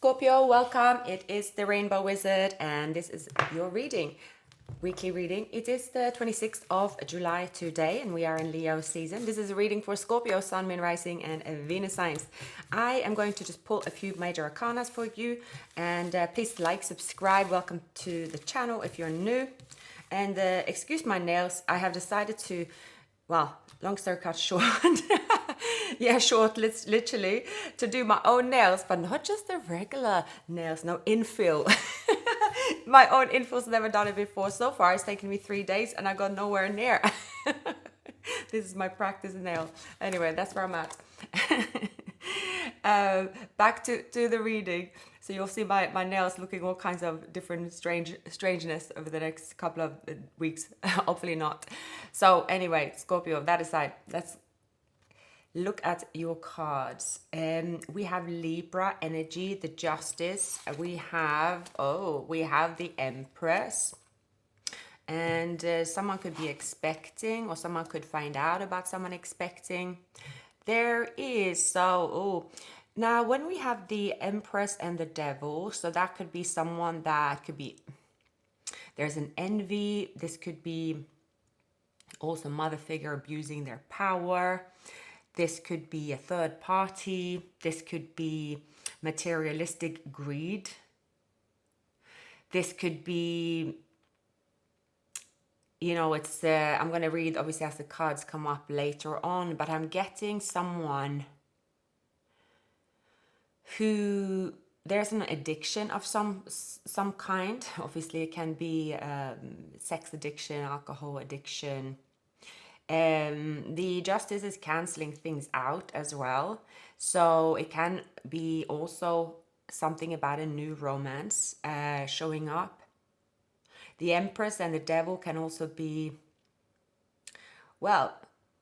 Scorpio, welcome. It is the Rainbow Wizard, and this is your reading, weekly reading. It is the 26th of July today, and we are in Leo season. This is a reading for Scorpio, Sun, Moon, Rising, and Venus signs. I am going to just pull a few major arcanas for you, and please like, subscribe. Welcome to the channel if you're new. And excuse my nails. I have decided to, well, long story cut short. Yeah, short, literally, to do my own nails, but not just the regular nails, no infill. My own infill's never done it before. So far, it's taken me 3 days and I got nowhere near. This is my practice nail. Anyway, that's where I'm at. Back to the reading. So you'll see my nails looking all kinds of different strangeness over the next couple of weeks. Hopefully not. So anyway, Scorpio, that aside, let's look at your cards. We have Libra energy, the Justice. We have the Empress. And someone could be expecting, or someone could find out about someone expecting. There is, now when we have the Empress and the Devil, so that could be someone that could be, there's an envy. This could be also mother figure abusing their power. This could be a third party. This could be materialistic greed. This could be, you know, it's, I'm going to read obviously as the cards come up later on, but I'm getting someone who, there's an addiction of some kind. Obviously it can be sex addiction, alcohol addiction. The Justice is canceling things out as well. So it can be also something about a new romance showing up. The Empress and the Devil can also be, well,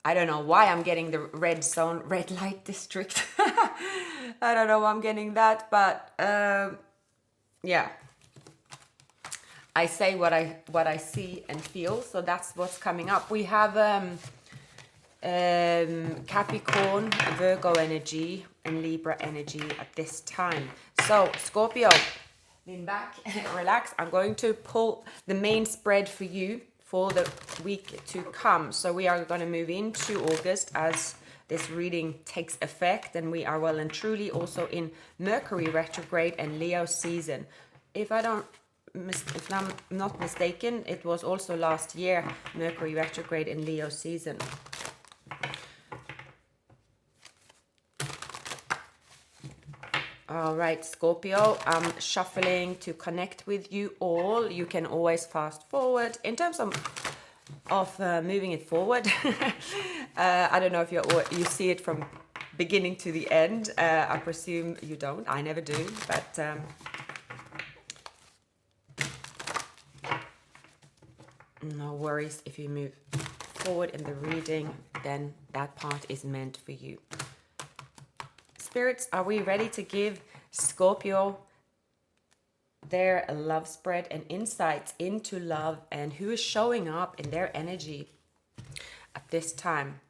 I don't know why I'm getting the red zone, red light district. I don't know why I'm getting that, but yeah. I say what I see and feel, so that's what's coming up. We have Capricorn, Virgo energy, and Libra energy at this time. So Scorpio, lean back, relax. I'm going to pull the main spread for you for the week to come. So we are going to move into August as this reading takes effect, and we are well and truly also in Mercury retrograde and Leo season. If I'm not mistaken, it was also last year Mercury retrograde in Leo season. All right, Scorpio, I'm shuffling to connect with you all. You can always fast forward. In terms of moving it forward, I don't know if you see it from beginning to the end. I presume you don't. I never do, but no worries. If you move forward in the reading, then that part is meant for you. Spirits, are we ready to give Scorpio their love spread and insights into love and who is showing up in their energy at this time?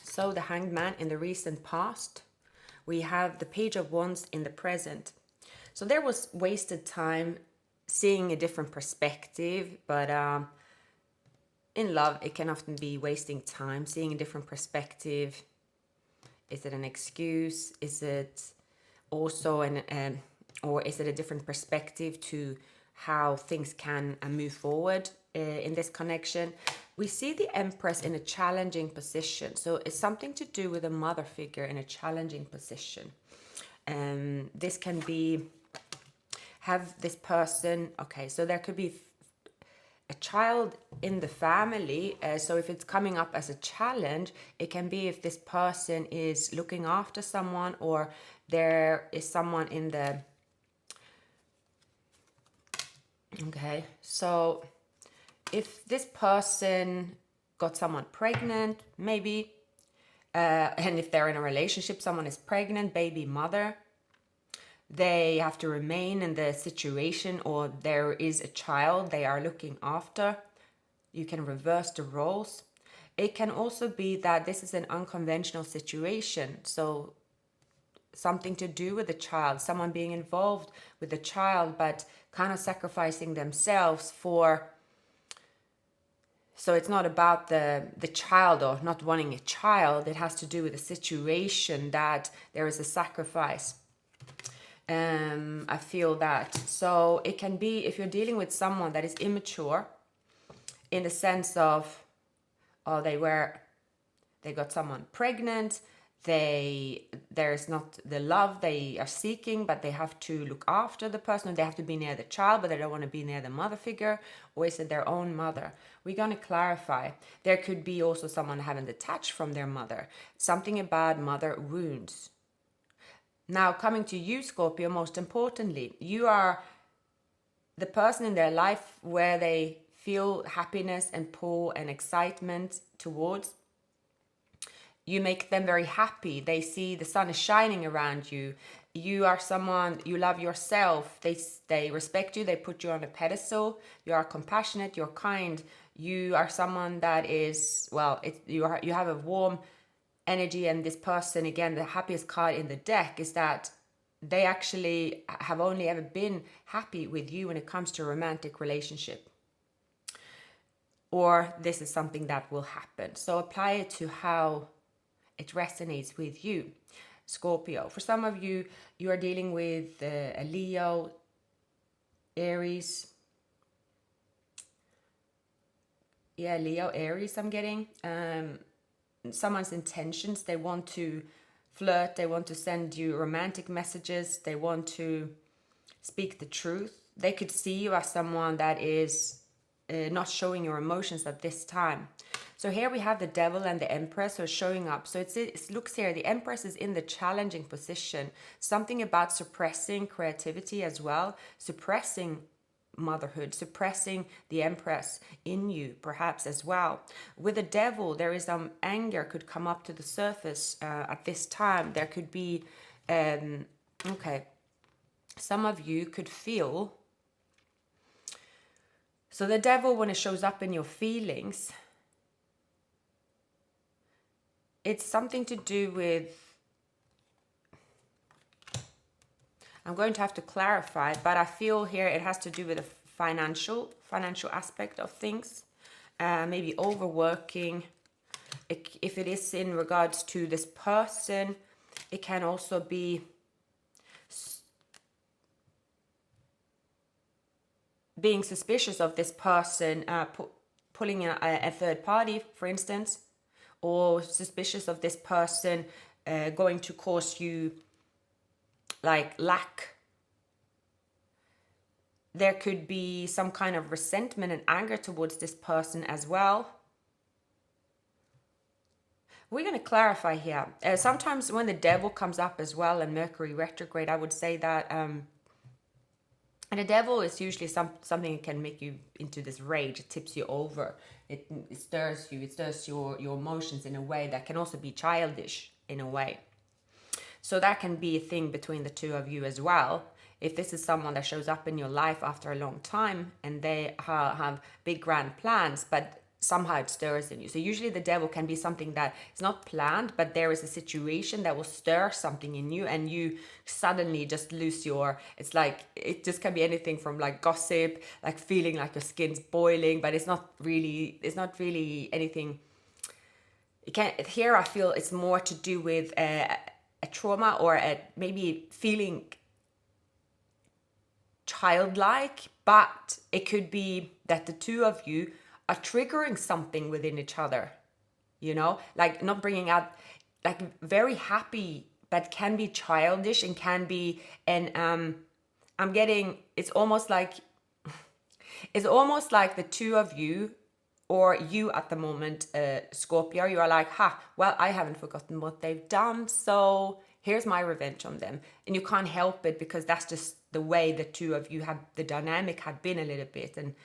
So the Hanged Man in the recent past. We have the Page of Wands in the present. So there was wasted time seeing a different perspective, but in love it can often be wasting time seeing a different perspective. Is it an excuse? Is it also or is it a different perspective to how things can move forward in this connection? We see the Empress in a challenging position. So it's something to do with a mother figure in a challenging position. This can be, have this person, okay, so there could be a child in the family. So if it's coming up as a challenge, it can be if this person is looking after someone, or there is someone in the, okay, so if this person got someone pregnant, maybe, and if they're in a relationship, someone is pregnant, baby mother, they have to remain in the situation, or there is a child they are looking after. You can reverse the roles. It can also be that this is an unconventional situation. So something to do with the child, someone being involved with the child, but kind of sacrificing themselves for. So it's not about the child or not wanting a child. It has to do with the situation that there is a sacrifice. I feel that. So it can be, if you're dealing with someone that is immature, in the sense of, oh, they got someone pregnant, there's not the love they are seeking, but they have to look after the person, they have to be near the child, but they don't want to be near the mother figure, or is it their own mother? We're going to clarify. There could be also someone having detached from their mother, something about mother wounds. Now, coming to you, Scorpio, most importantly, you are the person in their life where they feel happiness and pull and excitement towards. You make them very happy. They see the sun is shining around you. You are someone, you love yourself. They respect you. They put you on a pedestal. You are compassionate. You're kind. You are someone that is, well, you have a warm energy. And this person, again, the happiest card in the deck is that they actually have only ever been happy with you when it comes to a romantic relationship. Or this is something that will happen. So apply it to how it resonates with you, Scorpio. For some of you, you are dealing with a Leo, Aries. Yeah, Leo, Aries, I'm getting. Someone's intentions, they want to flirt, they want to send you romantic messages, they want to speak the truth. They could see you as someone that is not showing your emotions at this time. So here we have the Devil and the Empress are showing up. So it looks here, the Empress is in the challenging position. Something about suppressing creativity as well, suppressing motherhood, suppressing the Empress in you perhaps as well. With the Devil, there is some anger could come up to the surface at this time. There could be, some of you could feel. So the Devil, when it shows up in your feelings, it's something to do with, I'm going to have to clarify, but I feel here it has to do with the financial aspect of things, maybe overworking. If it is in regards to this person, it can also be being suspicious of this person, pulling a third party, for instance, or suspicious of this person going to cause you like lack. There could be some kind of resentment and anger towards this person as well. We're going to clarify here. Sometimes when the Devil comes up as well and Mercury retrograde, I would say that and the Devil is usually something that can make you into this rage. It tips you over. It stirs you. It stirs your emotions in a way that can also be childish in a way. So that can be a thing between the two of you as well. If this is someone that shows up in your life after a long time and they have big grand plans, but somehow it stirs in you. So usually the Devil can be something that is not planned, but there is a situation that will stir something in you and you suddenly just lose it's like, it just can be anything from like gossip, like feeling like your skin's boiling, but it's not really anything. Here I feel it's more to do with a trauma or maybe feeling childlike, but it could be that the two of you are triggering something within each other, like not bringing out, like very happy, but can be childish and can be, and I'm getting, it's almost like the two of you, or you at the moment, Scorpio, you are like, well, I haven't forgotten what they've done, so here's my revenge on them. And you can't help it because that's just the way the two of you the dynamic had been a little bit. And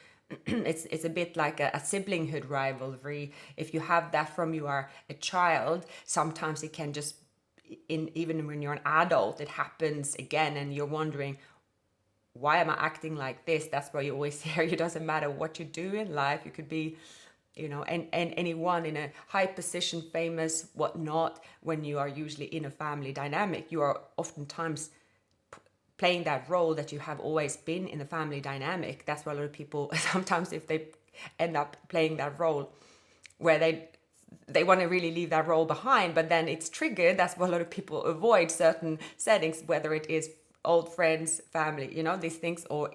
it's a bit like a siblinghood rivalry. If you have that from you are a child, sometimes it can just, even when you're an adult, it happens again and you're wondering, why am I acting like this? That's why you always hear, it doesn't matter what you do in life. You could be and anyone in a high position, famous, whatnot, when you are usually in a family dynamic, you are oftentimes playing that role that you have always been in the family dynamic. That's why a lot of people, sometimes if they end up playing that role where they want to really leave that role behind, but then it's triggered, that's why a lot of people avoid certain settings, whether it is old friends, family, these things, or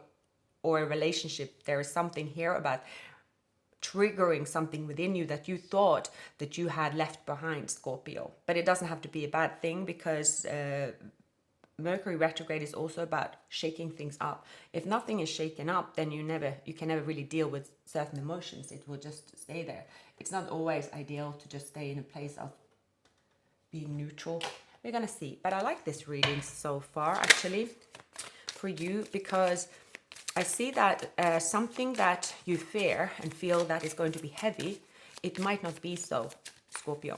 a relationship. There is something here about triggering something within you that you thought that you had left behind, Scorpio. But it doesn't have to be a bad thing, because Mercury retrograde is also about shaking things up. If nothing is shaken up, then you can never really deal with certain emotions. It will just stay there. It's not always ideal to just stay in a place of being neutral. We're gonna see. But I like this reading so far, actually, for you, because I see that something that you fear and feel that is going to be heavy, it might not be so, Scorpio.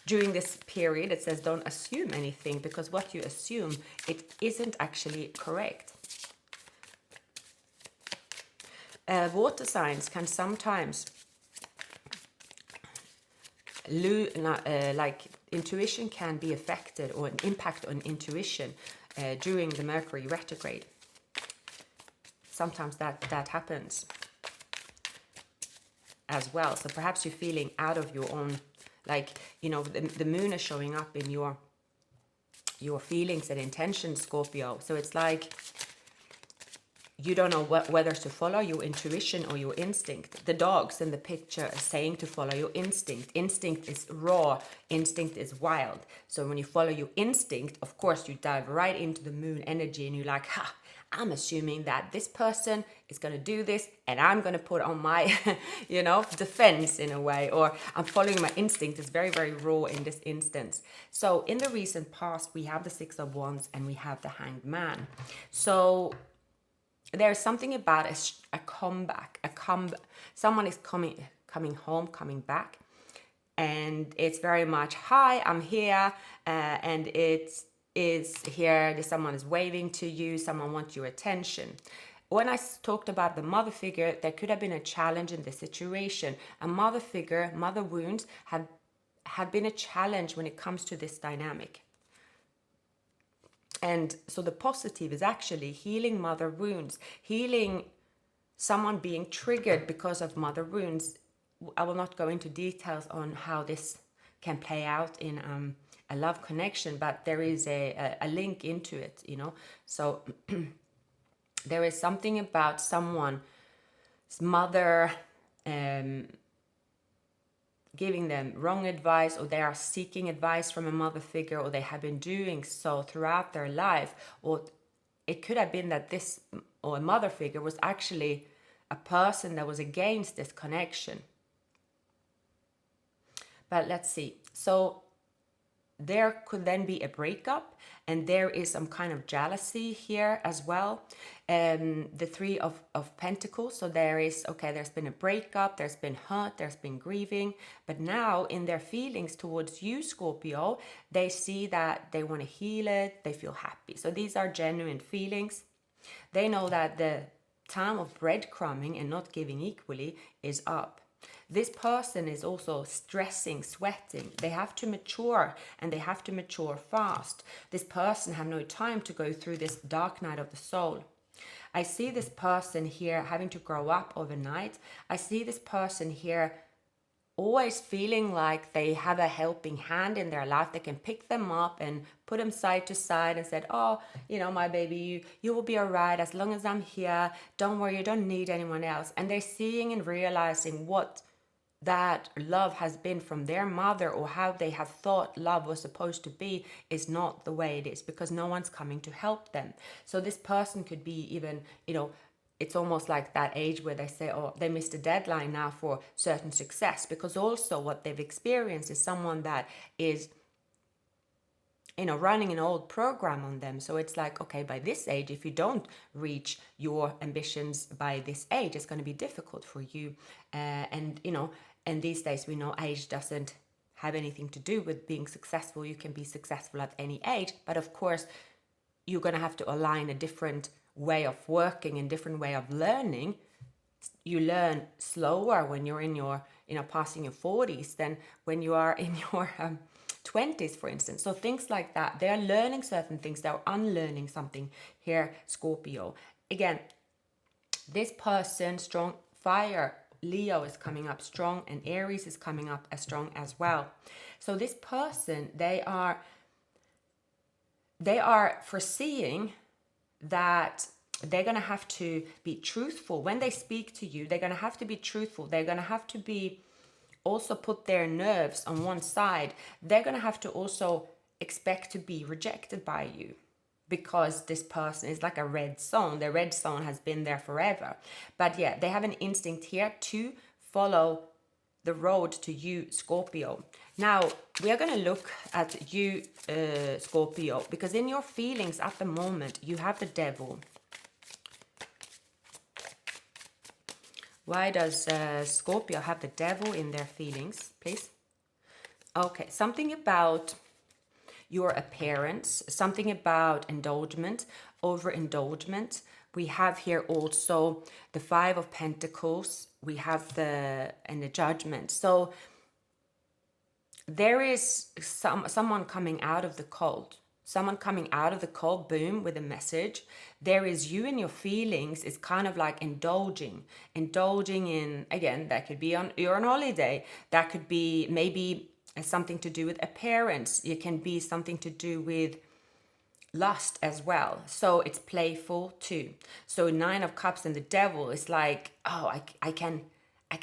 During this period, it says don't assume anything, because what you assume, it isn't actually correct. Water signs can sometimes like intuition can be affected, or an impact on intuition during the Mercury retrograde. Sometimes that happens as well. So perhaps you're feeling out of your own, like, the moon is showing up in your feelings and intentions, Scorpio. So it's like you don't know whether to follow your intuition or your instinct. The dogs in the picture are saying to follow your instinct. Instinct is raw. Instinct is wild. So when you follow your instinct, of course, you dive right into the moon energy, and you're like, I'm assuming that this person is going to do this, and I'm going to put on my, defense in a way, or I'm following my instinct. Is very, very raw in this instance. So in the recent past, we have the Six of Wands and we have the Hanged Man. So there's something about a comeback, someone is coming home, coming back, and it's very much, hi, I'm here, and it's here, someone is waving to you, someone wants your attention. When I talked about the mother figure, there could have been a challenge in this situation. A mother figure, mother wounds have been a challenge when it comes to this dynamic. And so the positive is actually healing mother wounds, healing someone being triggered because of mother wounds. I will not go into details on how this can play out in a love connection, but there is a link into it, So there is something about someone's mother giving them wrong advice, or they are seeking advice from a mother figure, or they have been doing so throughout their life. Or it could have been that this, or a mother figure, was actually a person that was against this connection. But let's see. So there could then be a breakup, and there is some kind of jealousy here as well. The Three of Pentacles. So there's been a breakup, there's been hurt, there's been grieving, but now in their feelings towards you, Scorpio, they see that they want to heal it, they feel happy. So these are genuine feelings. They know that the time of breadcrumbing and not giving equally is up. This person is also stressing, sweating. They have to mature, and they have to mature fast. This person have no time to go through this dark night of the soul. I see this person here having to grow up overnight. I see this person here always feeling like they have a helping hand in their life. They can pick them up and put them side to side and said, oh, my baby, you will be all right as long as I'm here. Don't worry, you don't need anyone else. And they're seeing and realizing what that love has been from their mother, or how they have thought love was supposed to be, is not the way it is, because no one's coming to help them. So this person could be even, it's almost like that age where they say, oh, they missed a deadline now for certain success, because also what they've experienced is someone that is, running an old program on them. So it's like, okay, by this age, if you don't reach your ambitions by this age, it's going to be difficult for you. And these days we know age doesn't have anything to do with being successful. You can be successful at any age, but of course you're going to have to align a different way of working and different way of learning you learn slower when you're in your, passing your 40s than when you are in your 20s, for instance. So things like that. They're learning certain things. They're unlearning something here, Scorpio. Again, this person, strong fire, Leo is coming up strong, and Aries is coming up as strong as well. So this person, they are foreseeing that they're going to have to be truthful. When they speak to you, they're going to have to be truthful. They're going to have to be also put their nerves on one side. They're going to have to also expect to be rejected by you, because this person is like a red zone. The red zone has been there forever. But yeah, they have an instinct here to follow the road to you, Scorpio. Now, we are going to look at you, Scorpio, because in your feelings at the moment, you have the devil. Why does Scorpio have the devil in their feelings, please? Okay, something about your appearance, something about indulgence, overindulgence. We have here also the Five of Pentacles. We have the Judgment. So there is someone coming out of the cold. Someone coming out of the cold, boom, with a message. There is you and your feelings is kind of like indulging in, again, that could be you're on holiday. That could be maybe something to do with appearance. It can be something to do with lust as well. So it's playful too. So Nine of Cups and the devil is like, oh, I can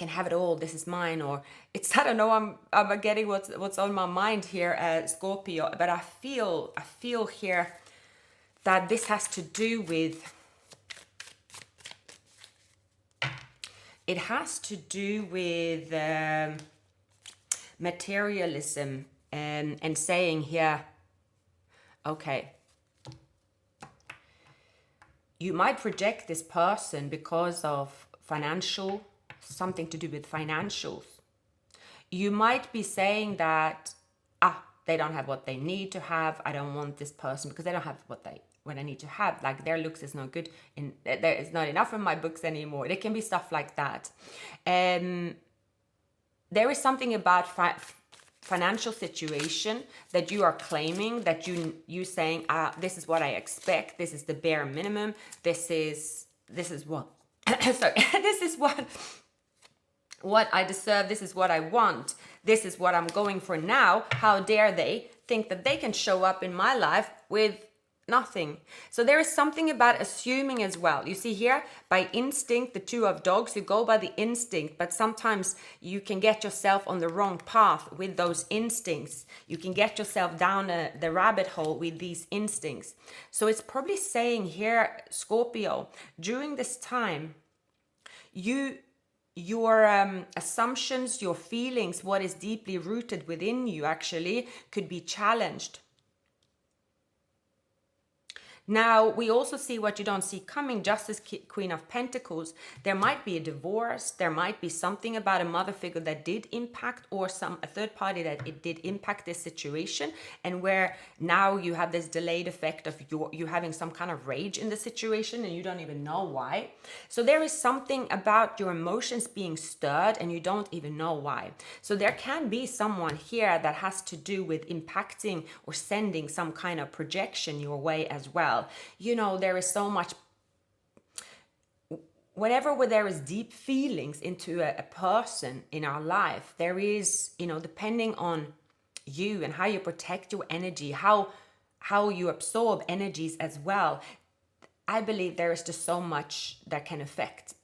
have it all. This is mine. Or it's, I don't know, I'm getting what's on my mind here, Scorpio. But I feel here that this has to do with, it has to do with materialism, and saying here, okay, you might reject this person because of something to do with financials. You might be saying that, they don't have what they need to have. I don't want this person because they don't have what I need to have. Like their looks is not good, there is not enough in my books anymore. It can be stuff like that. There is something about financial situation that you are claiming, that you saying, this is what I expect, this is the bare minimum, this is what sorry, this is what I deserve, this is what I want, this is what I'm going for now. How dare they think that they can show up in my life with nothing? So there is something about assuming as well. You see here, by instinct, the Two of Dogs, you go by the instinct, but sometimes you can get yourself on the wrong path with those instincts. You can get yourself down the rabbit hole with these instincts. So it's probably saying here, Scorpio, during this time, your assumptions, your feelings, what is deeply rooted within you actually could be challenged. Now, we also see what you don't see coming, Justice, Queen of Pentacles. There might be a divorce. There might be something about a mother figure that did impact, or a third party that it did impact this situation, and where now you have this delayed effect of you having some kind of rage in the situation and you don't even know why. So there is something about your emotions being stirred and you don't even know why. So there can be someone here that has to do with impacting or sending some kind of projection your way as well. You know, there is so much, whenever there is deep feelings into a person in our life, there is, depending on you and how you protect your energy, how you absorb energies as well, I believe there is just so much that can affect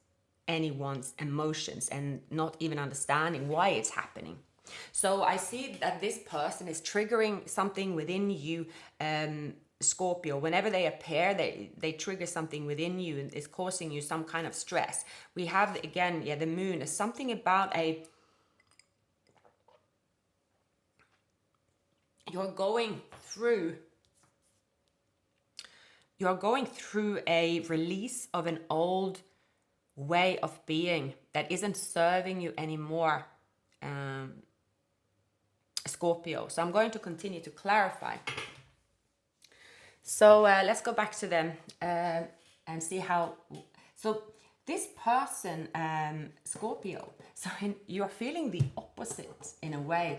anyone's emotions and not even understanding why it's happening. So I see that this person is triggering something within you, Scorpio. Whenever they appear, they trigger something within you and is causing you some kind of stress. We have, again, the moon is something about you're going through a release of an old way of being that isn't serving you anymore, Scorpio. So I'm going to continue to clarify. So let's go back to them and see how. So This person, Scorpio, so you're feeling the opposite in a way,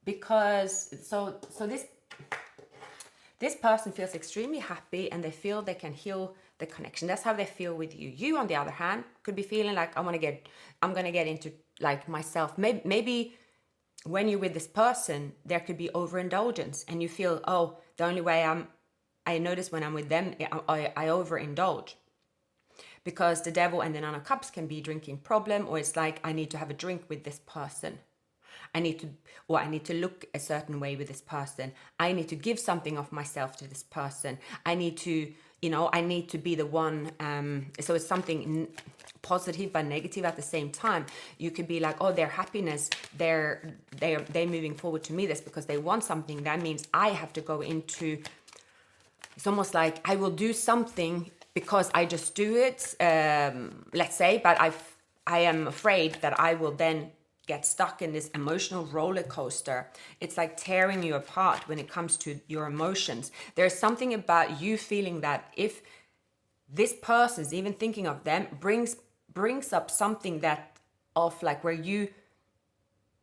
because this person feels extremely happy and they feel they can heal the connection. That's how they feel with you. You, on the other hand, could be feeling like I'm gonna get into like myself. Maybe when you're with this person, there could be overindulgence, and you feel, oh, the only way I notice when I'm with them, I overindulge. Because the Devil and the Nine of Cups can be drinking problem, or it's like I need to have a drink with this person. I need to look a certain way with this person. I need to give something of myself to this person. I need to, I need to be the one. So it's something positive but negative at the same time. You could be like, oh, their happiness, they're moving forward to me this because they want something. That means I have to go into. It's almost like I will do something because I just do it. Let's say, but I am afraid that I will then get stuck in this emotional roller coaster. It's like tearing you apart when it comes to your emotions. There's something about you feeling that if this person's even thinking of them brings up something that of like where you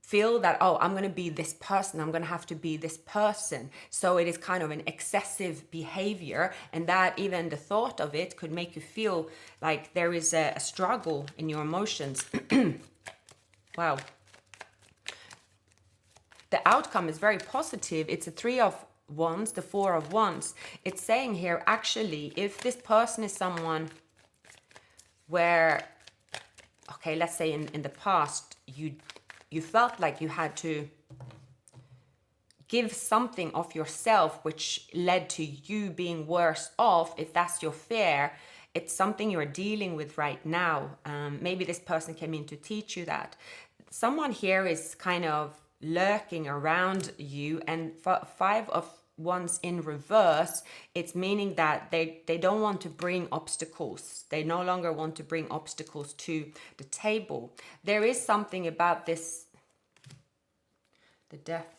feel that, oh, I'm going to be this person, I'm going to have to be this person. So it is kind of an excessive behavior, and that even the thought of it could make you feel like there is a struggle in your emotions. Wow. The outcome is very positive. It's a 3 of Wands, the 4 of Wands. It's saying here, actually, if this person is someone where, okay, let's say in the past, you felt like you had to give something of yourself, which led to you being worse off, if that's your fear, it's something you're dealing with right now. Maybe this person came in to teach you that. Someone here is kind of lurking around you, and 5 of Wands in reverse, it's meaning that they don't want to bring obstacles. They no longer want to bring obstacles to the table. There is something about this, the Death.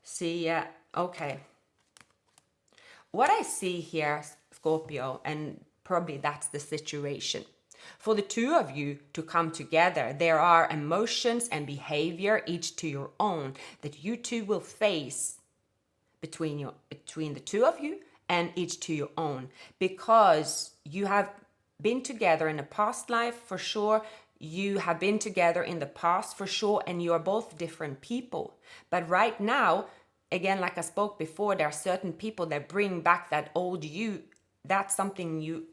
See, yeah, okay. What I see here, Scorpio, and probably that's the situation. For the two of you to come together, there are emotions and behavior, each to your own, that you two will face between the two of you, and each to your own, because you have been together in a past life for sure. You have been together in the past for sure, and you are both different people. But right now, again, like I spoke before, there are certain people that bring back that old you. That's something you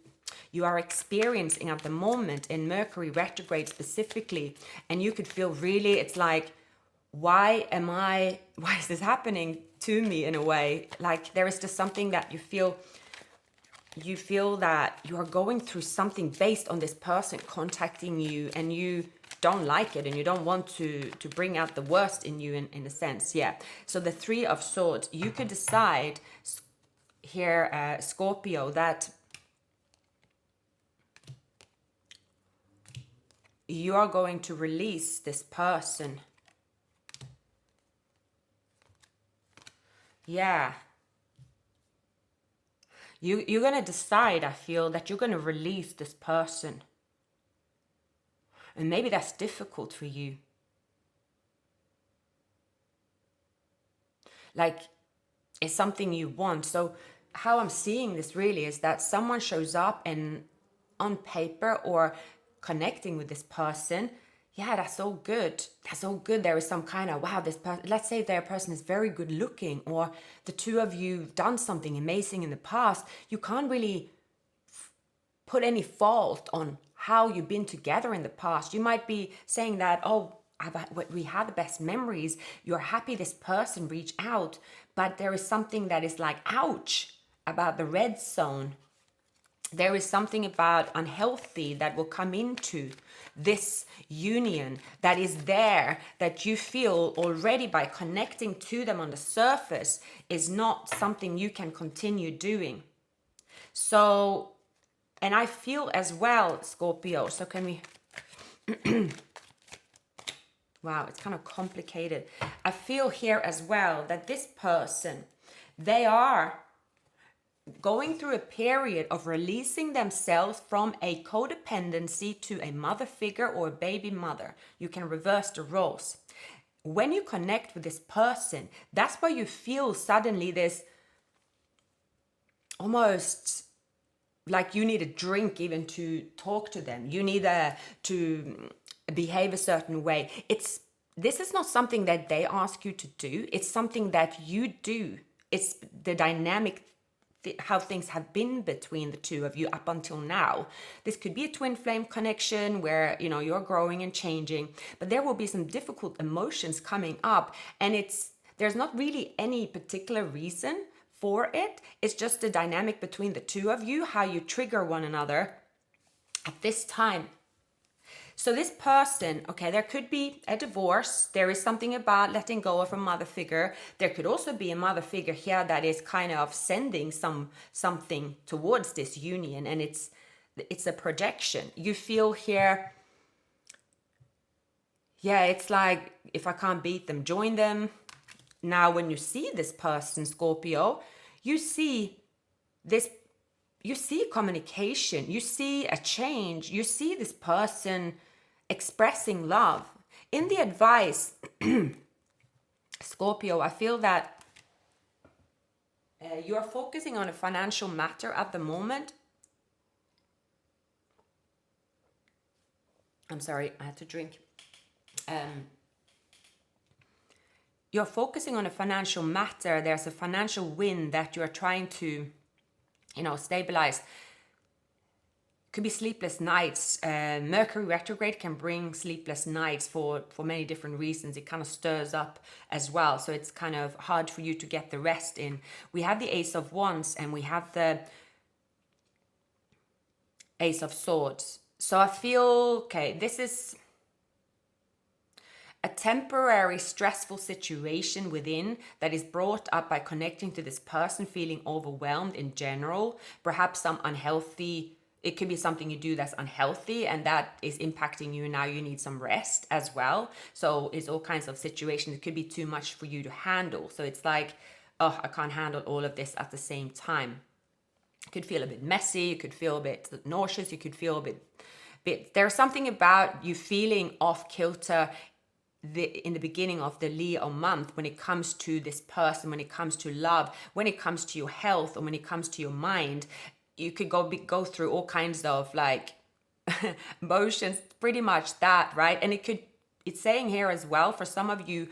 are experiencing at the moment in Mercury retrograde specifically. And you could feel really, it's like, why is this happening to me in a way? Like there is just something that you feel that you are going through something based on this person contacting you, and you don't like it, and you don't want to bring out the worst in you in a sense. Yeah. So the 3 of Swords, you could decide here, Scorpio, that you are going to release this person. Yeah. You're going to decide, I feel, that you're going to release this person. And maybe that's difficult for you. Like, it's something you want. So how I'm seeing this really is that someone shows up and on paper or connecting with this person, yeah, that's all good. That's all good. There is some kind of, wow, this person, let's say their person is very good looking, or the two of you done something amazing in the past. You can't really put any fault on how you've been together in the past. You might be saying that, oh, we had the best memories. You're happy this person reached out, but there is something that is like, ouch, about the red zone. There is something about unhealthy that will come into this union that is there, that you feel already by connecting to them on the surface is not something you can continue doing. So, and I feel as well, Scorpio, so can we... Wow, it's kind of complicated. I feel here as well that this person, they are going through a period of releasing themselves from a codependency to a mother figure or a baby mother. You can reverse the roles. When you connect with this person, that's why you feel suddenly this almost like you need a drink even to talk to them. You need to behave a certain way. This is not something that they ask you to do. It's something that you do. It's the dynamic, how things have been between the two of you up until now. This could be a twin flame connection where, you know, you're growing and changing, but there will be some difficult emotions coming up, and there's not really any particular reason for it. It's just the dynamic between the two of you, how you trigger one another at this time. So this person, okay, there could be a divorce. There is something about letting go of a mother figure. There could also be a mother figure here that is kind of sending something towards this union, and it's a projection. You feel here, yeah, it's like, if I can't beat them, join them. Now, when you see this person, Scorpio, you see communication, you see a change, you see this person expressing love. In the advice, Scorpio, I feel that you are focusing on a financial matter at the moment. I'm sorry, I had to drink. You're focusing on a financial matter. There's a financial win that you're trying to, you know, stabilize. Could be sleepless nights. Mercury retrograde can bring sleepless nights for many different reasons. It kind of stirs up as well. So it's kind of hard for you to get the rest in. We have the Ace of Wands and we have the Ace of Swords. So I feel, okay, this is a temporary stressful situation within that is brought up by connecting to this person, feeling overwhelmed in general, perhaps some unhealthy, it could be something you do that's unhealthy and that is impacting you. Now you need some rest as well. So it's all kinds of situations. It could be too much for you to handle. So it's like, oh, I can't handle all of this at the same time. You could feel a bit messy. You could feel a bit nauseous. You could feel a bit there's something about you feeling off kilter in the beginning of the Leo month when it comes to this person, when it comes to love, when it comes to your health, or when it comes to your mind. You could go through all kinds of like emotions, pretty much that, right? And it's saying here as well, for some of you,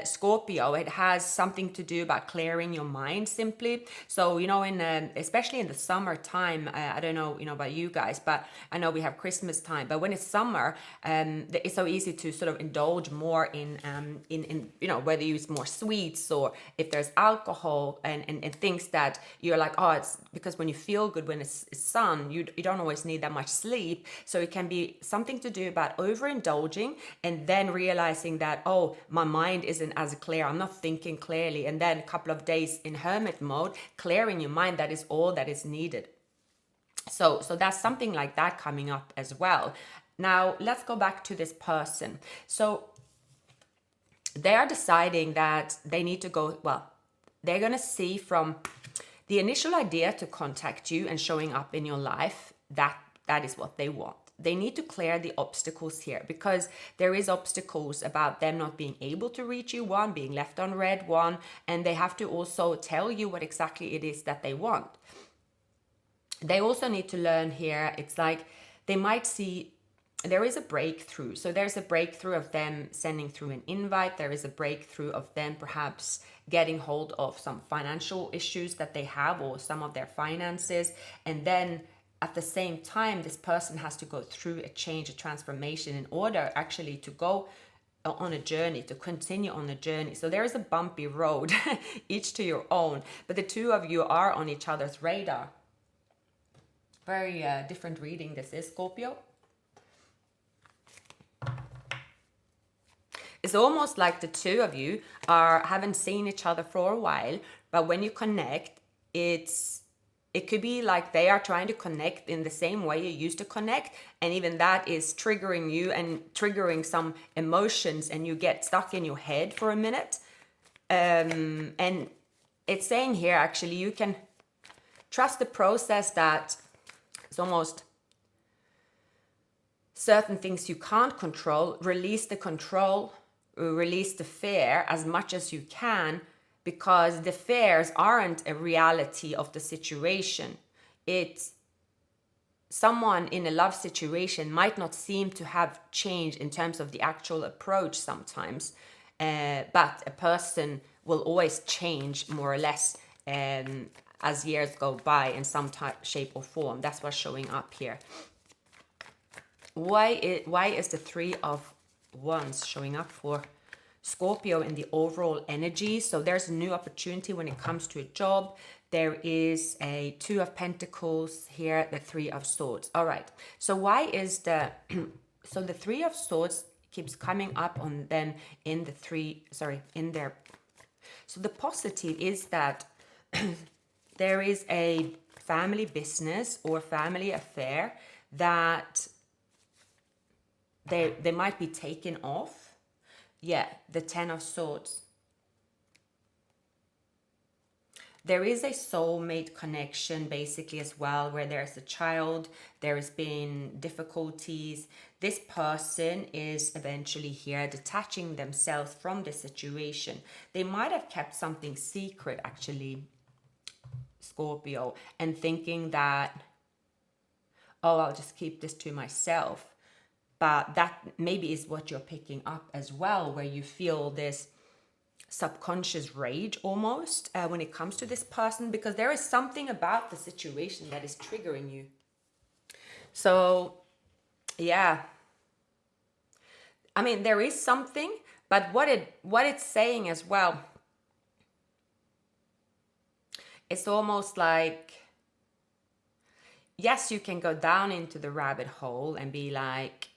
Scorpio, it has something to do about clearing your mind simply. So, you know, especially in the summertime, I don't know, you know, about you guys, but I know we have Christmas time, but when it's summer, it's so easy to sort of indulge more in you know, whether you use more sweets or if there's alcohol and things that you're like, oh, it's because when you feel good, when it's sun, you don't always need that much sleep. So it can be something to do about overindulging and then realizing that, oh, my mind isn't as clear, I'm not thinking clearly, and then a couple of days in hermit mode, clearing your mind, that is all that is needed. So that's something like that coming up as well. Now let's go back to this person. So they are deciding that they need to go, well, they're going to see from the initial idea to contact you and showing up in your life, that is what they want. They need to clear the obstacles here, because there is obstacles about them not being able to reach you, one, being left on red, one, and they have to also tell you what exactly it is that they want. They also need to learn here, it's like they might see there is a breakthrough. So there's a breakthrough of them sending through an invite. There is a breakthrough of them perhaps getting hold of some financial issues that they have, or some of their finances. And then at the same time, this person has to go through a change, a transformation, in order actually to go on a journey, to continue on the journey. So there is a bumpy road, each to your own, but the two of you are on each other's radar. Very different reading this is, Scorpio. It's almost like the two of you haven't seen each other for a while, but when you connect, it could be like they are trying to connect in the same way you used to connect, and even that is triggering you and triggering some emotions, and you get stuck in your head for a minute. And it's saying here, actually, you can Trust the process, that it's almost certain things you can't control. Release the control, release the fear as much as you can, because the fears aren't a reality of the situation. It's someone in a love situation might not seem to have changed in terms of the actual approach sometimes, but a person will always change more or less as years go by in some type, shape or form. That's what's showing up here. Why is the Three of Wands showing up for Scorpio in the overall energy? So there's a new opportunity when it comes to a job. There is a Two of Pentacles here, the Three of Swords. All right. So why is the so the Three of Swords keeps coming up on them in the in their. So the positive is that there is a family business or family affair that they might be taken off. Yeah, the Ten of Swords. There is a soulmate connection basically as well, where there's a child, there has been difficulties. This person is eventually here detaching themselves from the situation. They might have kept something secret actually, Scorpio, and thinking that, oh, I'll just keep this to myself. But that maybe is what you're picking up as well, where you feel this subconscious rage almost when it comes to this person, because there is something about the situation that is triggering you. So yeah, I mean, there is something, but what it's saying as well, it's almost like, yes, you can go down into the rabbit hole and be like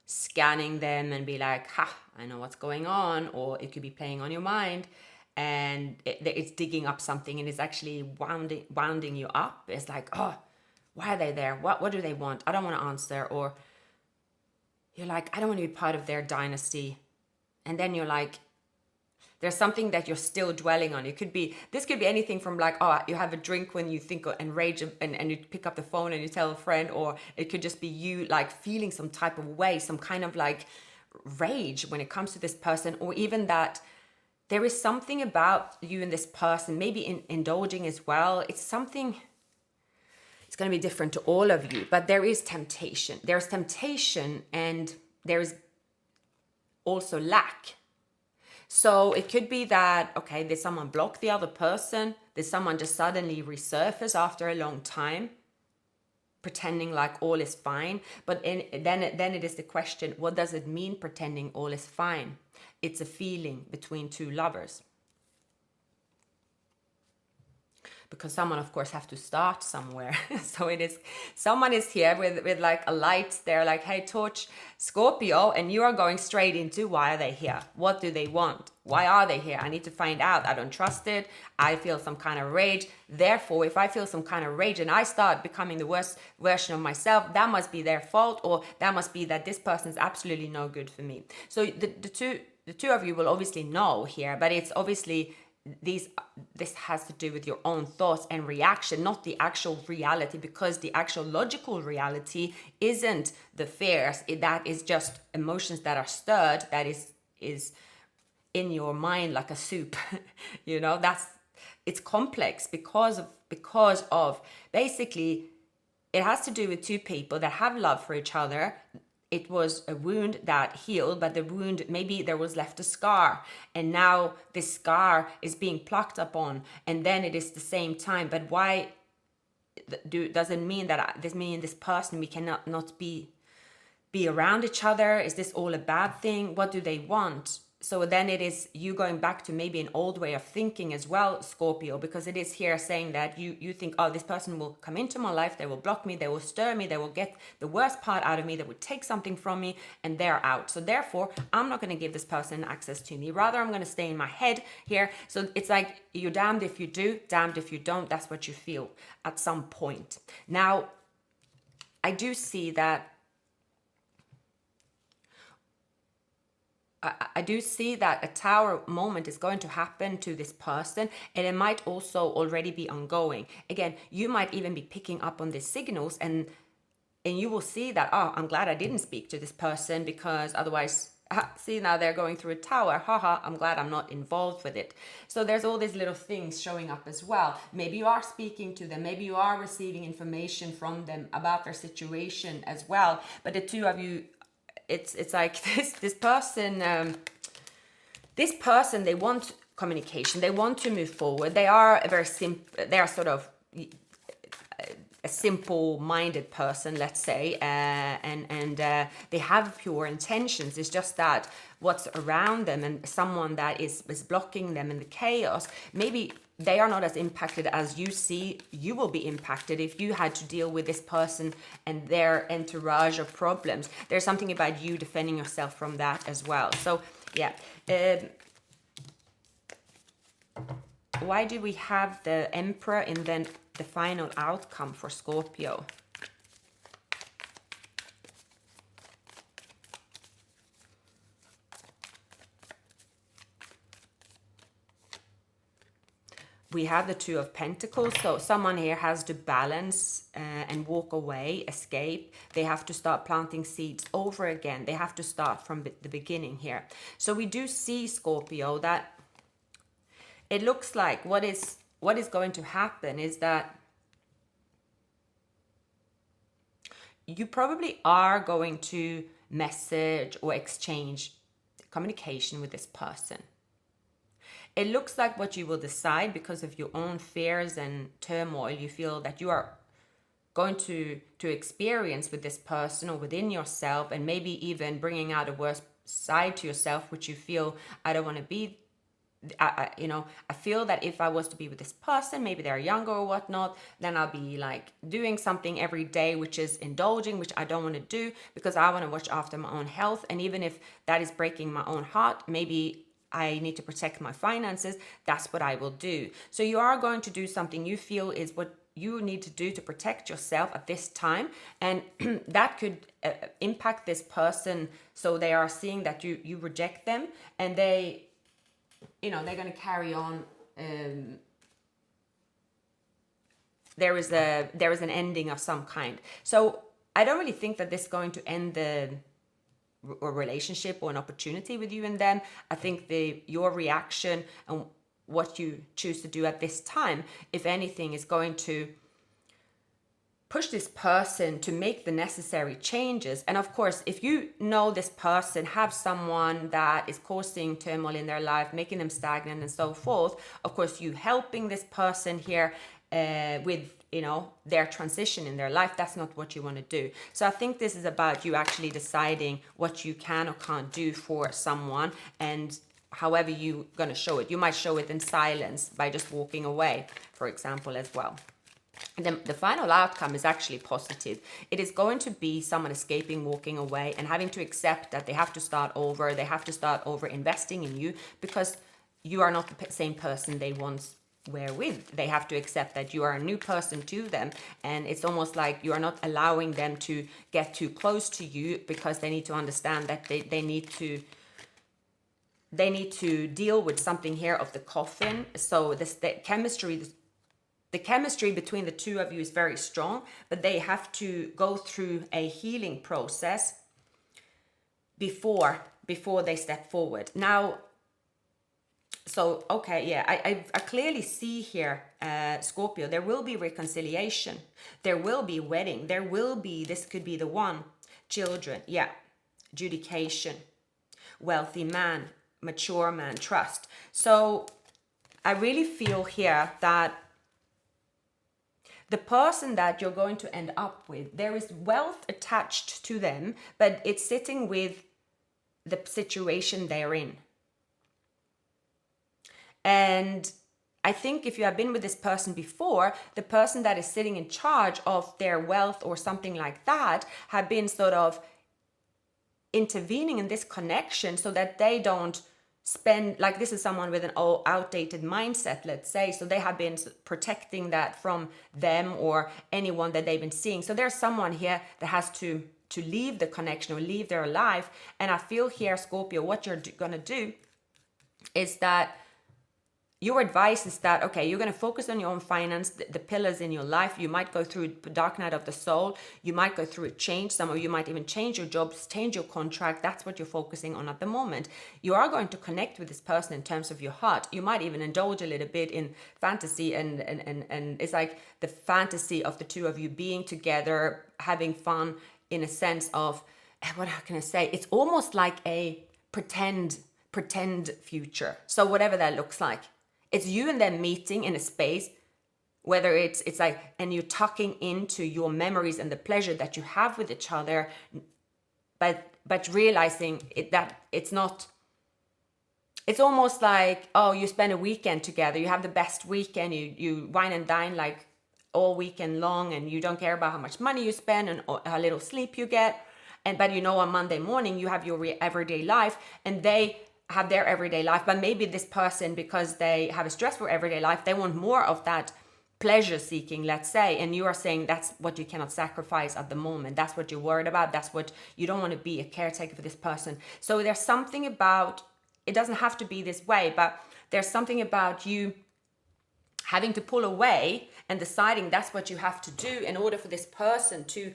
scanning them and be like, ha, I know what's going on. Or it could be playing on your mind and it's digging up something and it's actually wounding you up. It's like, oh, why are they there? What do they want? I don't want to answer. Or you're like, I don't want to be part of their dynasty. And then you're like, there's something that you're still dwelling on. This could be anything from like, oh, you have a drink when you think and rage and you pick up the phone and you tell a friend, or it could just be you like feeling some type of way, some kind of like rage when it comes to this person, or even that there is something about you and this person, maybe indulging as well. It's something, it's going to be different to all of you, but there is temptation. There's temptation and there's also lack. So it could be that, okay, did someone block the other person? Did someone just suddenly resurface after a long time, pretending like all is fine? But then it is the question, what does it mean pretending all is fine? It's a feeling between two lovers. Because someone, of course, have to start somewhere. So it is, someone is here with like a light. They're like, hey, Torch, Scorpio, and you are going straight into why are they here? What do they want? Why are they here? I need to find out. I don't trust it. I feel some kind of rage. Therefore, if I feel some kind of rage and I start becoming the worst version of myself, that must be their fault, or that must be that this person is absolutely no good for me. So the two of you will obviously know here, but it's obviously this has to do with your own thoughts and reaction, not the actual reality, because the actual logical reality isn't the fears. That is just emotions that are stirred, that is in your mind like a soup. You know, it's complex because of basically it has to do with two people that have love for each other. It was a wound that healed, but the wound, maybe there was left a scar, and now this scar is being plucked upon, and then it is the same time. But why doesn't mean that me and this person, we cannot not be around each other? Is this all a bad thing? What do they want? So then it is you going back to maybe an old way of thinking as well, Scorpio, because it is here saying that you think, oh, this person will come into my life, they will block me, they will stir me, they will get the worst part out of me, they will take something from me, and they're out. So therefore, I'm not going to give this person access to me. Rather, I'm going to stay in my head here. So it's like you're damned if you do, damned if you don't. That's what you feel at some point. Now, I do see that I do see that a tower moment is going to happen to this person, and it might also already be ongoing. Again, you might even be picking up on these signals, and you will see that, oh, I'm glad I didn't speak to this person, because otherwise, see, now they're going through a tower, haha, I'm glad I'm not involved with it. So there's all these little things showing up as well. Maybe you are speaking to them, maybe you are receiving information from them about their situation as well, but the two of you, it's like this person, they want communication, they want to move forward, they are a very simple, they are sort of a simple-minded person, let's say, and they have pure intentions. It's just that what's around them and someone that is blocking them in the chaos, maybe they are not as impacted as you see you will be impacted if you had to deal with this person and their entourage of problems. There's something about you defending yourself from that as well. So yeah, why do we have the Emperor and then the final outcome for Scorpio? We have the Two of Pentacles, so someone here has to balance and walk away, escape. They have to start planting seeds over again. They have to start from the beginning here. So we do see, Scorpio, that it looks like what is going to happen is that you probably are going to message or exchange communication with this person. It looks like what you will decide, because of your own fears and turmoil you feel that you are going to experience with this person or within yourself, and maybe even bringing out a worse side to yourself, which you feel, I don't want to be. I feel that if I was to be with this person, maybe they're younger or whatnot, then I'll be like doing something every day which is indulging, which I don't want to do, because I want to watch after my own health. And even if that is breaking my own heart, maybe I need to protect my finances, that's what I will do. So you are going to do something you feel is what you need to do to protect yourself at this time, and that could impact this person. So they are seeing that you reject them, and they're going to carry on. There is an ending of some kind. So I don't really think that this is going to end the relationship or an opportunity with you and them. I think your reaction and what you choose to do at this time, if anything, is going to push this person to make the necessary changes. And of course, if you know this person have someone that is causing turmoil in their life, making them stagnant and so forth, of course, you helping this person here with their transition in their life, that's not what you want to do. So I think this is about you actually deciding what you can or can't do for someone, and however you're going to show it. You might show it in silence by just walking away, for example, as well. And then the final outcome is actually positive. It is going to be someone escaping, walking away, and having to accept that they have to start over. They have to start over investing in you, because you are not the same person they once were with. They have to accept that you are a new person to them, and it's almost like you are not allowing them to get too close to you, because they need to understand that they need to deal with something here of the coffin. So the chemistry between the two of you is very strong, but they have to go through a healing process before they step forward. Now, so, okay, yeah, I clearly see here, Scorpio, there will be reconciliation. There will be wedding. There will be, this could be the one, children, yeah, adjudication, wealthy man, mature man, trust. So I really feel here that the person that you're going to end up with, there is wealth attached to them, but it's sitting with the situation they're in. And I think if you have been with this person before, the person that is sitting in charge of their wealth or something like that have been sort of intervening in this connection so that they don't spend, like this is someone with an old outdated mindset, let's say, so they have been protecting that from them or anyone that they've been seeing. So there's someone here that has to leave the connection or leave their life. And I feel here, Scorpio, what you're gonna do is that your advice is that, okay, you're going to focus on your own finance, the pillars in your life. You might go through a dark night of the soul. You might go through a change. Some of you might even change your jobs, change your contract. That's what you're focusing on at the moment. You are going to connect with this person in terms of your heart. You might even indulge a little bit in fantasy, and it's like the fantasy of the two of you being together, having fun in a sense of, what can I say? It's almost like a pretend future. So whatever that looks like. It's you and them meeting in a space, whether it's like, and you're tucking into your memories and the pleasure that you have with each other, but realizing that it's not, it's almost like, oh, you spend a weekend together, you have the best weekend, you wine and dine like all weekend long, and you don't care about how much money you spend and how little sleep you get. But on Monday morning, you have your everyday life, and they have their everyday life. But maybe this person, because they have a stressful everyday life, they want more of that pleasure seeking, let's say, and you are saying that's what you cannot sacrifice at the moment. That's what you're worried about. That's what you don't want to be, a caretaker for this person. So there's something about, it doesn't have to be this way, but there's something about you having to pull away and deciding that's what you have to do in order for this person to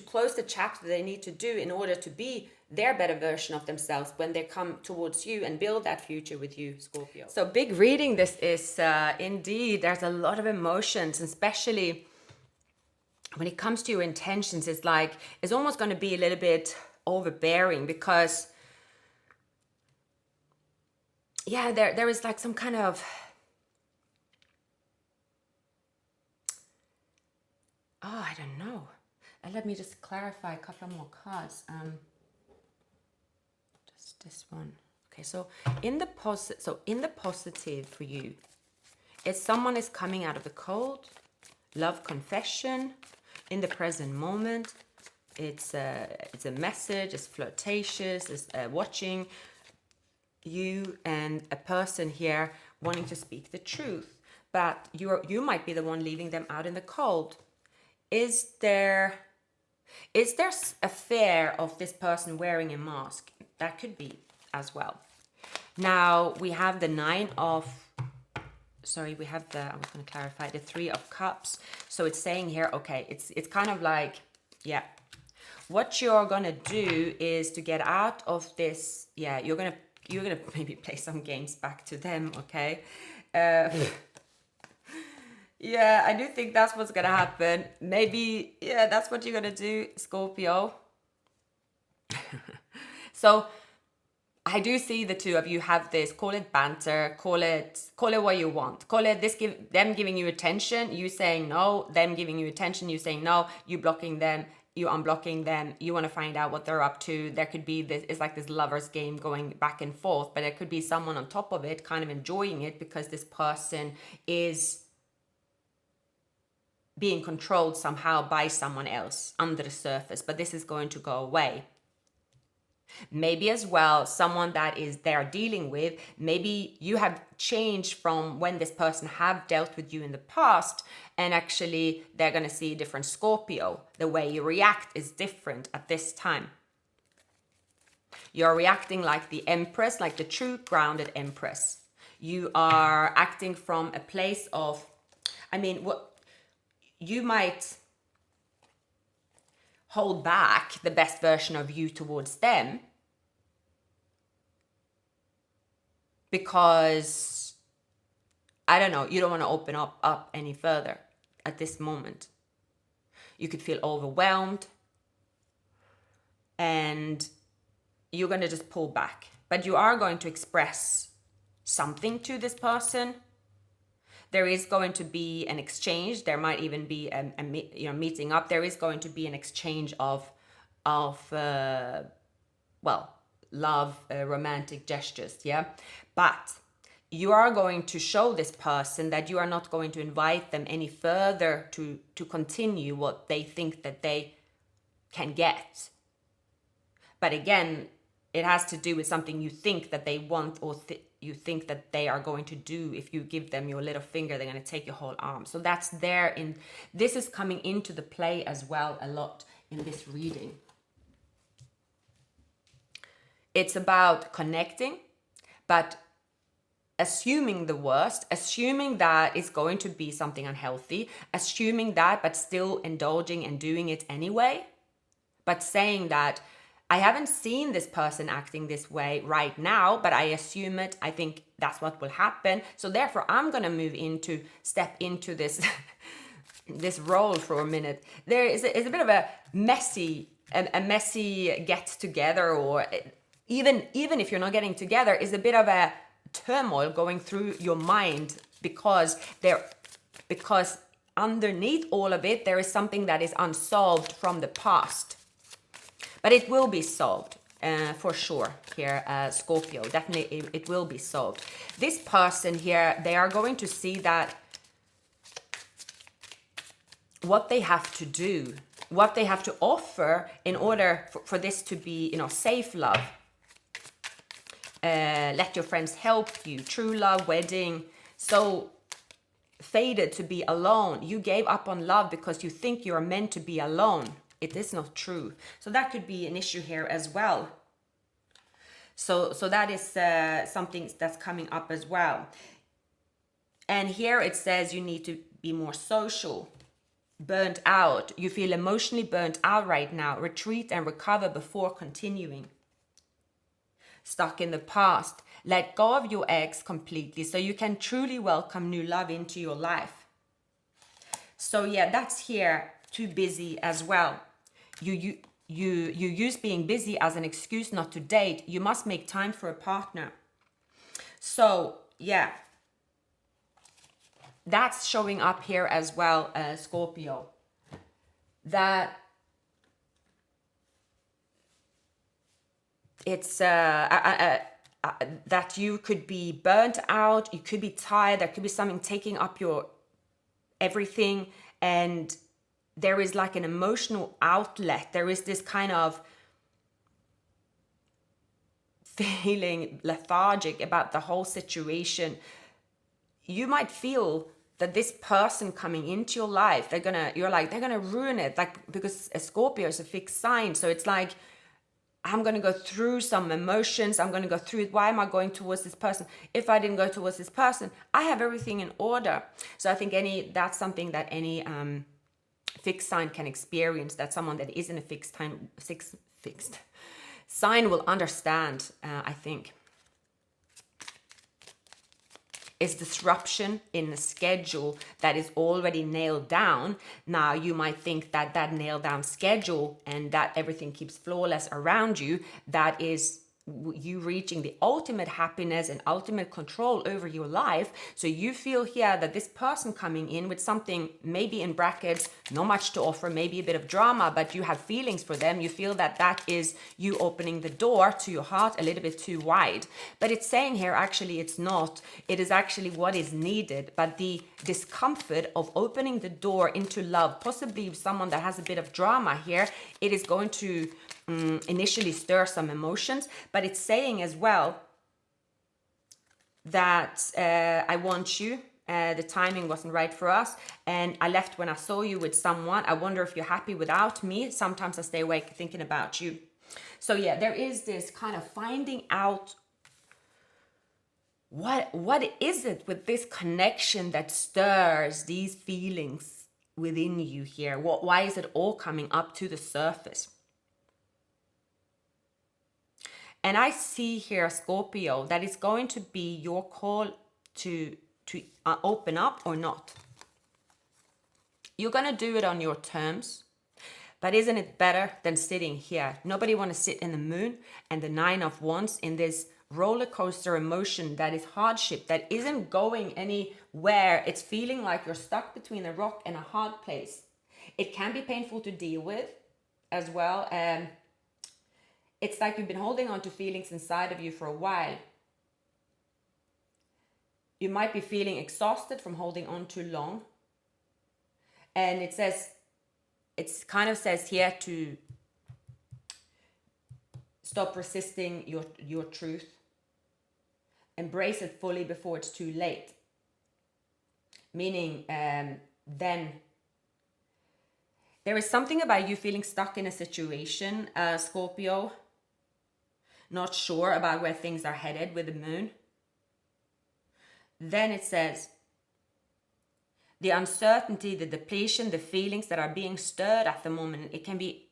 close the chapter they need to do in order to be their better version of themselves when they come towards you and build that future with you, Scorpio. So big reading this is, indeed, there's a lot of emotions, especially when it comes to your intentions. It's like, it's almost going to be a little bit overbearing because, yeah, there is like some kind of, I don't know. Let me just clarify a couple more cards. Just this one. Okay, so in the positive for you, it's someone is coming out of the cold, love confession, in the present moment. It's a message. It's flirtatious. It's watching you and a person here wanting to speak the truth, but you might be the one leaving them out in the cold. Is there a fear of this person wearing a mask? That could be as well. Now we have the I was going to clarify, the 3 of Cups. So it's saying here, okay, it's kind of like, yeah, what you're going to do is to get out of this. Yeah, you're going to maybe play some games back to them, okay? Yeah, I do think that's what's going to happen. Maybe, yeah, that's what you're going to do, Scorpio. So I do see the two of you have this, call it banter, call it what you want. Call it them giving you attention, you saying no, them giving you attention, you saying no, you blocking them, you unblocking them, you want to find out what they're up to. There could be this, it's like this lover's game going back and forth, but there could be someone on top of it kind of enjoying it because this person is being controlled somehow by someone else under the surface, but this is going to go away. Maybe as well, someone that is they're dealing with, maybe you have changed from when this person have dealt with you in the past, and actually they're going to see a different Scorpio. The way you react is different at this time. You're reacting like the Empress, like the true grounded Empress. You are acting from a place of, what you might hold back the best version of you towards them because, I don't know, you don't want to open up any further at this moment. You could feel overwhelmed and you're going to just pull back. But you are going to express something to this person. There is going to be an exchange. There might even be a meeting up. There is going to be an exchange of love, romantic gestures, yeah? But you are going to show this person that you are not going to invite them any further to continue what they think that they can get. But again, It has to do with something you think that they want, or you think that they are going to do. If you give them your little finger, they're going to take your whole arm. So that's there in, this is coming into the play as well a lot in this reading. It's about connecting, but assuming the worst, assuming that it's going to be something unhealthy, assuming that, but still indulging and doing it anyway. But saying that I haven't seen this person acting this way right now, but I assume it. I think that's what will happen. So therefore, I'm going to step into this this role for a minute. There is a bit of a messy get together, or even if you're not getting together, is a bit of a turmoil going through your mind, because underneath all of it, there is something that is unsolved from the past. But it will be solved for sure here, Scorpio. Definitely it will be solved. This person here, they are going to see that what they have to do, what they have to offer in order for this to be, safe love. Let your friends help you. True love, wedding. So fated to be alone. You gave up on love because you think you are meant to be alone. It is not true. So that could be an issue here as well. So that is something that's coming up as well. And here it says you need to be more social. Burnt out. You feel emotionally burnt out right now. Retreat and recover before continuing. Stuck in the past. Let go of your ex completely so you can truly welcome new love into your life. So yeah, that's here. Too busy as well. You use being busy as an excuse not to date. You must make time for a partner. So yeah, that's showing up here as well, Scorpio. That it's that you could be burnt out, you could be tired, there could be something taking up your everything, and there is like an emotional outlet. There is this kind of feeling lethargic about the whole situation. You might feel that this person coming into your life, they're gonna ruin it, like, because a Scorpio is a fixed sign. So it's like, I'm going to go through some emotions. I'm going to go through it. Why am I going towards this person? If I didn't go towards this person, I have everything in order. So I think that's something that any fixed sign can experience, that someone that isn't a fixed sign will understand, I think. Is disruption in the schedule that is already nailed down. Now you might think that that nailed down schedule and that everything keeps flawless around you, that is you reaching the ultimate happiness and ultimate control over your life. So you feel here that this person coming in with something, maybe in brackets, not much to offer, maybe a bit of drama, but you have feelings for them. You feel that that is you opening the door to your heart a little bit too wide. But it's saying here, actually, it's not. It is actually what is needed. But the discomfort of opening the door into love, possibly someone that has a bit of drama here, it is going to initially stir some emotions, but it's saying as well that I want you, the timing wasn't right for us, and I left when I saw you with someone. I wonder if you're happy without me. Sometimes I stay awake thinking about you. So yeah, there is this kind of finding out what is it with this connection that stirs these feelings within you here. Why is it all coming up to the surface? And I see here, Scorpio, that it's going to be your call to open up or not. You're going to do it on your terms. But isn't it better than sitting here? Nobody want to sit in the moon and the 9 of Wands in this roller coaster emotion that is hardship, that isn't going anywhere. It's feeling like you're stuck between a rock and a hard place. It can be painful to deal with as well. It's like you've been holding on to feelings inside of you for a while. You might be feeling exhausted from holding on too long. And it kind of says here to Stop resisting your truth. Embrace it fully before it's too late. Meaning, then there is something about you feeling stuck in a situation, Scorpio, not sure about where things are headed with the moon. Then it says, the uncertainty, the depletion, the feelings that are being stirred at the moment, it can be,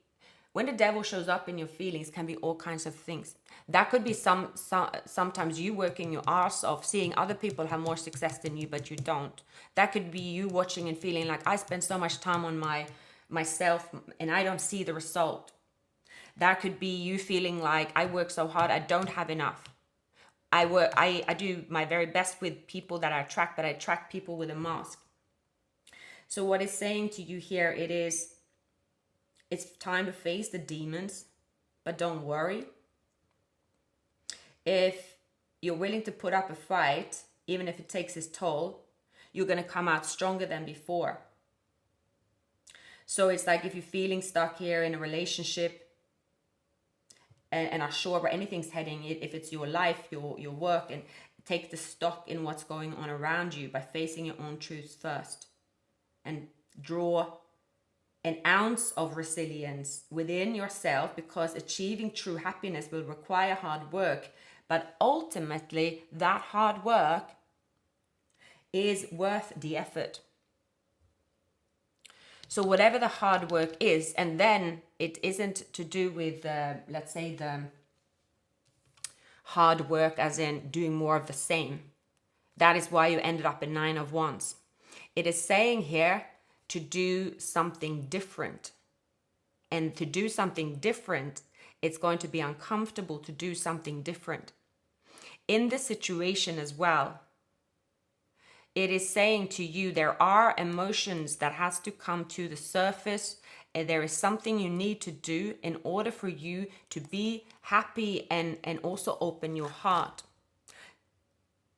when the devil shows up in your feelings, can be all kinds of things. That could be sometimes you working your arse off, seeing other people have more success than you, but you don't. That could be you watching and feeling like, I spend so much time on myself and I don't see the result. That could be you feeling like, I work so hard, I don't have enough. I do my very best with people that I attract, but I attract people with a mask. So what it's saying to you here, it's time to face the demons, but don't worry. If you're willing to put up a fight, even if it takes its toll, you're going to come out stronger than before. So it's like if you're feeling stuck here in a relationship and are sure where anything's heading, if it's your life, your work, and take the stock in what's going on around you by facing your own truths first. And draw an ounce of resilience within yourself, because achieving true happiness will require hard work. But ultimately, that hard work is worth the effort. So whatever the hard work is, and then it isn't to do with, let's say, the hard work as in doing more of the same. That is why you ended up in 9 of Wands. It is saying here to do something different. And to do something different, it's going to be uncomfortable to do something different. In this situation as well, it is saying to you there are emotions that has to come to the surface, and there is something you need to do in order for you to be happy and also open your heart.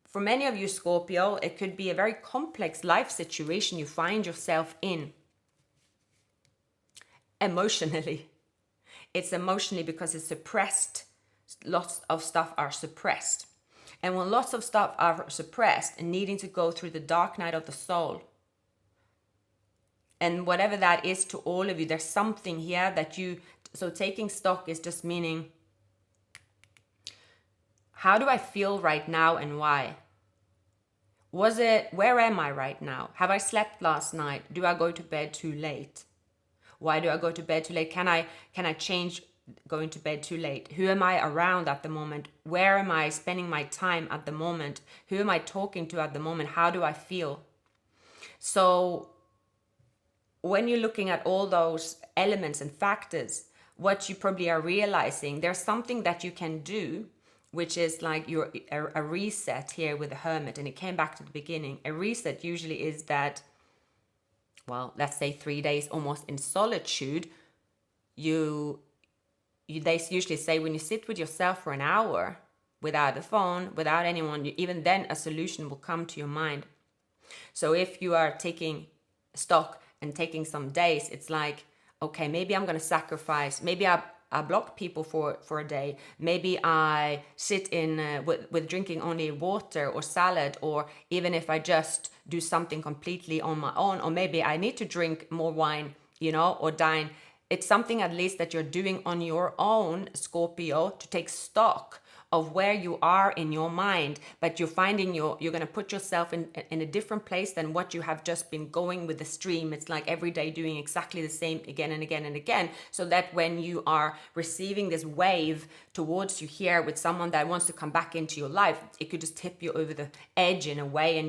For many of you, Scorpio, it could be a very complex life situation you find yourself in. Emotionally. It's emotionally because it's suppressed. Lots of stuff are suppressed. And when lots of stuff are suppressed and needing to go through the dark night of the soul, and whatever that is to all of you, there's something here that so taking stock is just meaning, how do I feel right now and why? Where am I right now? Have I slept last night? Do I go to bed too late? Why do I go to bed too late? Can I change going to bed too late? Who am I around at the moment? Where am I spending my time at the moment? Who am I talking to at the moment? How do I feel? So when you're looking at all those elements and factors, what you probably are realizing, there's something that you can do, which is like a reset here with the Hermit. And it came back to the beginning. A reset usually is that, well, let's say 3 days almost in solitude. They usually say when you sit with yourself for an hour without a phone, without anyone, even then a solution will come to your mind. So if you are taking stock and taking some days, it's like, okay, maybe I'm going to sacrifice. Maybe I block people for a day. Maybe I sit in with drinking only water or salad, or even if I just do something completely on my own, or maybe I need to drink more wine, or dine. It's something at least that you're doing on your own, Scorpio, to take stock of where you are in your mind, but you're finding you're going to put yourself in a different place than what you have just been going with the stream. It's like every day doing exactly the same again and again and again, so that when you are receiving this wave towards you here with someone that wants to come back into your life, it could just tip you over the edge in a way, and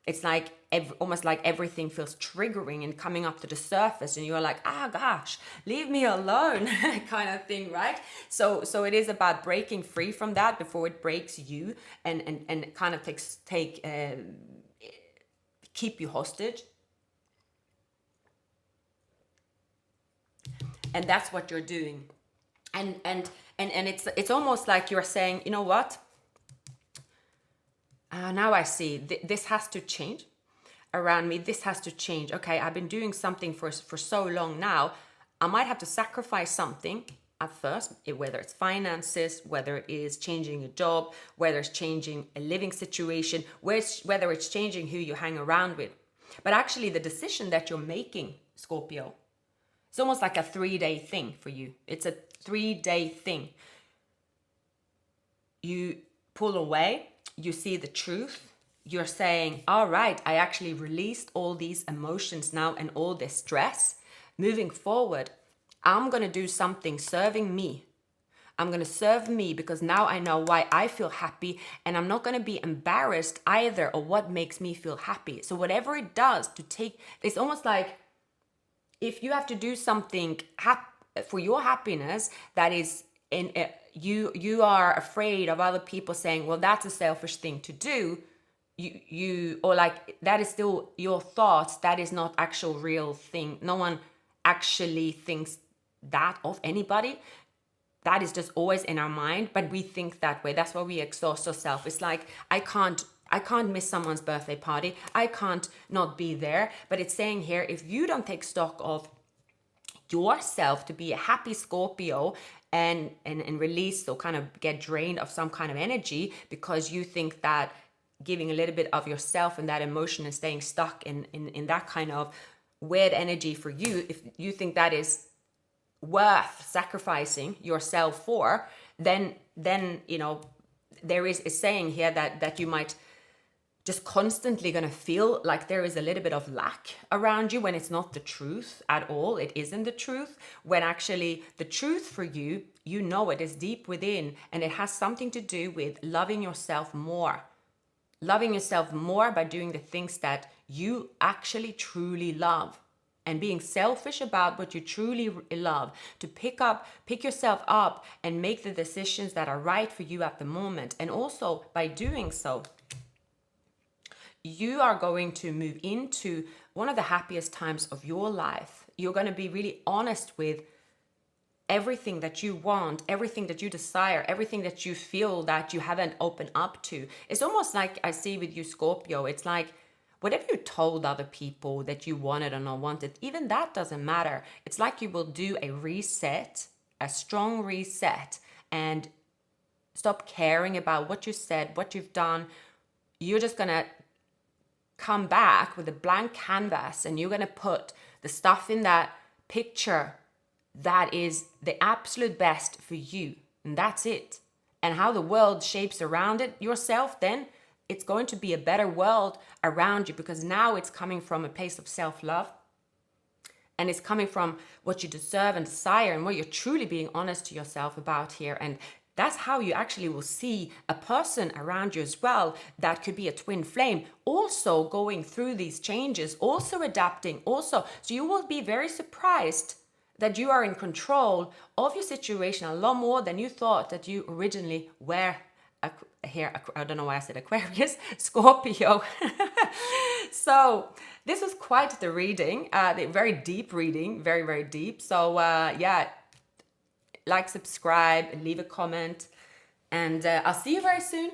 it's like almost like everything feels triggering and coming up to the surface, and you're like, gosh, leave me alone kind of thing, right? So it is about breaking free from that before it breaks you and kind of keep you hostage. And that's what you're doing. And it's almost like you're saying, you know what? Now I see this has to change around me. This has to change. Okay, I've been doing something for so long now. I might have to sacrifice something at first, whether it's finances, whether it is changing a job, whether it's changing a living situation, whether it's changing who you hang around with. But actually the decision that you're making, Scorpio, it's almost like a 3-day thing for you. It's a 3-day thing. You pull away, you see the truth, you're saying, all right, I actually released all these emotions now and all this stress. Moving forward, I'm going to do something serving me. I'm going to serve me because now I know why I feel happy, and I'm not going to be embarrassed either of what makes me feel happy. So whatever it does to take, it's almost like if you have to do something for your happiness that is in you are afraid of other people saying, well, that's a selfish thing to do. You or like that is still your thoughts. That is not actual real thing. No one actually thinks that of anybody. That is just always in our mind, but we think that way. That's why we exhaust ourselves. It's like I can't miss someone's birthday party. I can't not be there. But it's saying here, if you don't take stock of yourself to be a happy Scorpio and release or kind of get drained of some kind of energy because you think that giving a little bit of yourself and that emotion and staying stuck in that kind of weird energy for you, if you think that is worth sacrificing yourself for, then you know there is a saying here that you might just constantly gonna feel like there is a little bit of lack around you when it's not the truth at all. It isn't the truth, when actually the truth for you, you know it is deep within, and it has something to do with loving yourself more by doing the things that you actually truly love, and being selfish about what you truly love, to pick yourself up and make the decisions that are right for you at the moment. And also by doing so, you are going to move into one of the happiest times of your life. You're going to be really honest with everything that you want, everything that you desire, everything that you feel that you haven't opened up to. It's almost like I see with you, Scorpio, it's like whatever you told other people that you wanted or not wanted, even that doesn't matter. It's like you will do a reset, a strong reset, and stop caring about what you said, what you've done. You're just going to come back with a blank canvas, and you're going to put the stuff in that picture that is the absolute best for you, and that's it. And how the world shapes around it yourself, then it's going to be a better world around you, because now it's coming from a place of self-love, and it's coming from what you deserve and desire, and what you're truly being honest to yourself about here. And that's how you actually will see a person around you as well that could be a twin flame, also going through these changes, also adapting, also. So you will be very surprised that you are in control of your situation a lot more than you thought that you originally were. Here, I don't know why I said Aquarius, Scorpio. So this was quite the reading, the very deep reading, very, very deep. So yeah. Like, subscribe, leave a comment, and I'll see you very soon.